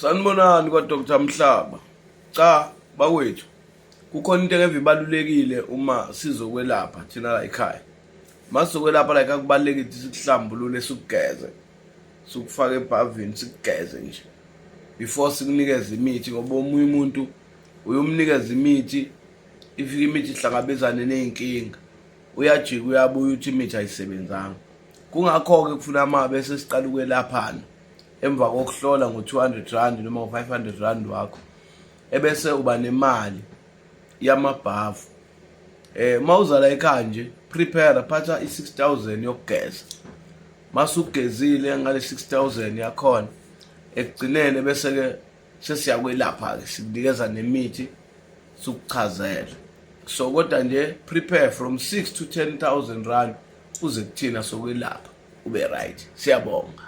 Sanibonani kwa-Dr. Mhlaba. Cha bakwethu, kukhona into evibalulekile uma sizokwelapha thina la ekhaya. Masizokwelapha la ekhaya kubalulekile ukuthi sikuhlambulule, sikugeze, sikufake ebhavini, sikugeze nje before sikunikeze imithi, ngoba omunye umuntu uyomnikeza imithi ifika imithi ihlangabezane ney'nkinga, uyajika uyabuya ukuthi imithi ayisebenzanga. Kungakho-ke kufuna ama bese siqala ukwelaphana emva kokuhlola ngo-200 noma ngo-500 wakho, ebese uba nemali yamabhavu. Mawuza la ekhaya nje prepare, phatha i-6,000 yokugeza. Masugezile ngale 6,000 yakhona ekugcineni bese-ke sesiyakwelapha-ke, sikunikeza nemithi, sikuchazele. So kodwa nje prepare from 6 to 10,000 rand uze kuthina sokwelapha ube right. Siyabonga.